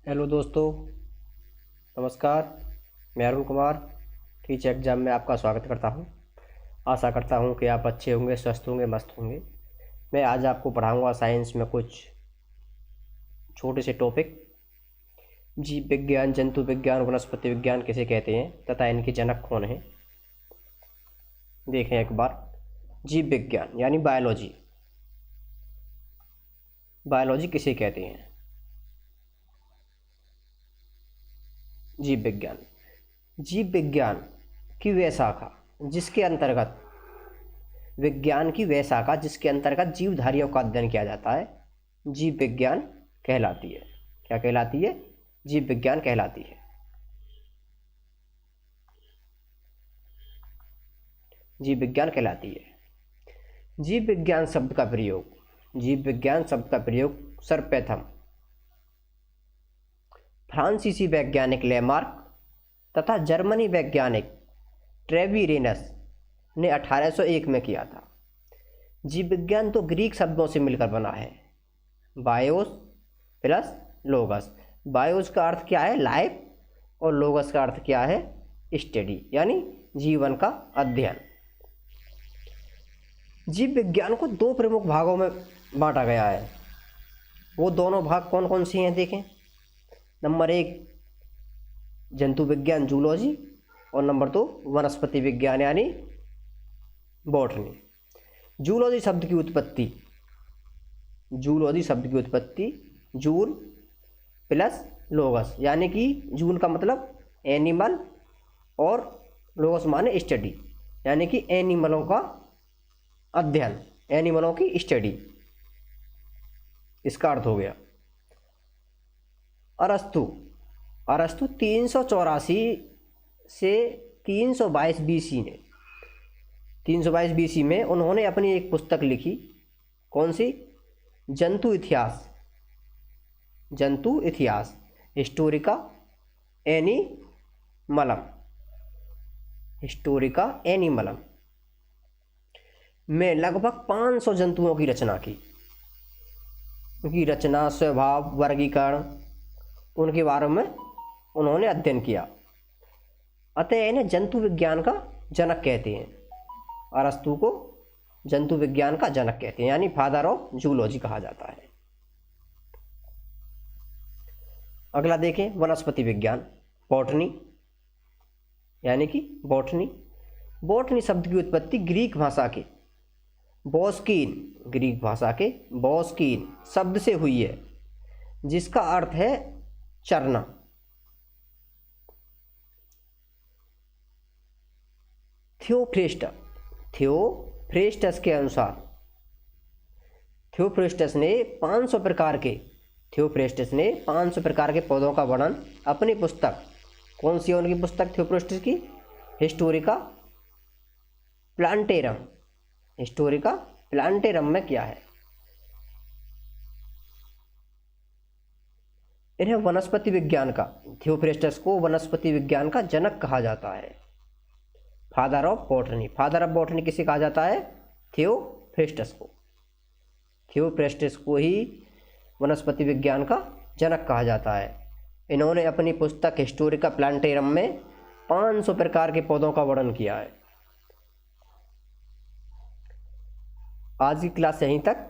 Hello दोस्तों, नमस्कार। मैं अरुण कुमार टीचर एग्ज़ाम में आपका स्वागत करता हूं। आशा करता हूं कि आप अच्छे होंगे, स्वस्थ होंगे, मस्त होंगे। मैं आज आपको पढ़ाऊंगा साइंस में कुछ छोटे से टॉपिक। जीव विज्ञान, जंतु विज्ञान, वनस्पति विज्ञान किसे कहते हैं तथा इनके जनक कौन हैं। देखें एक बार। जीव विज्ञान यानी बायोलॉजी। बायोलॉजी किसे कहते हैं? जीव विज्ञान। जीव विज्ञान की वह शाखा जिसके अंतर्गत जिसके अंतर्गत जीवधारियों का अध्ययन किया जाता है, जीव विज्ञान कहलाती है। क्या कहलाती है? जीव विज्ञान कहलाती है। जीव विज्ञान कहलाती है। जीव विज्ञान शब्द का प्रयोग सर्वप्रथम फ्रांसीसी वैज्ञानिक लेमार्क तथा जर्मनी वैज्ञानिक ट्रेविरेनस ने 1801 में किया था। जीव विज्ञान तो ग्रीक शब्दों से मिलकर बना है, बायोस प्लस लोगस। बायोस का अर्थ क्या है? लाइफ, और लोगस का अर्थ क्या है? स्टडी, यानी जीवन का अध्ययन। जीव विज्ञान को दो प्रमुख भागों में बांटा गया है। वो दोनों भाग कौन कौन से हैं देखें। नंबर 1 जंतु विज्ञान जूलॉजी, और नंबर 2 वनस्पति विज्ञान यानी बॉटनी। जूलॉजी शब्द की उत्पत्ति जूल प्लस लोगस, यानी कि जूल का मतलब एनिमल और लोगस माने स्टडी, यानी कि एनिमलों का अध्ययन, एनिमलों की स्टडी, इसका अर्थ हो गया। अरस्तु 384 से 322 बीसी में 322 बीसी में उन्होंने अपनी एक पुस्तक लिखी। कौन सी? जंतु इतिहास हिस्टोरिका एनिमलम में लगभग 500 जंतुओं की रचना की। उनकी रचना, स्वभाव, वर्गीकरण, उनके बारे में उन्होंने अध्ययन किया। अतः इन्हें जंतु विज्ञान का जनक कहते हैं। अरस्तु को जंतु विज्ञान का जनक कहते हैं, यानी फादर ऑफ जूलॉजी कहा जाता है। अगला देखें वनस्पति विज्ञान, बॉटनी, यानी कि बॉटनी शब्द की उत्पत्ति ग्रीक भाषा के बॉस्कीन शब्द से हुई है, जिसका अर्थ है चरना। थियोफ्रेस्टस के अनुसार थियोफ्रेस्टस ने 500 प्रकार के पौधों का वर्णन अपनी पुस्तक, कौन सी है उनकी पुस्तक थियोफ्रेस्टस की? हिस्टोरिका प्लांटेरम में किया है। इन्हें वनस्पति विज्ञान का, थियोफ्रेस्टस को वनस्पति विज्ञान का जनक कहा जाता है। फादर ऑफ बॉटनी किसे कहा जाता है? थियोफ्रेस्टस को ही वनस्पति विज्ञान का जनक कहा जाता है। इन्होंने अपनी पुस्तक हिस्टोरिका प्लांटेरम में 500 प्रकार के पौधों का वर्णन किया है। आज की क्लास यहीं तक।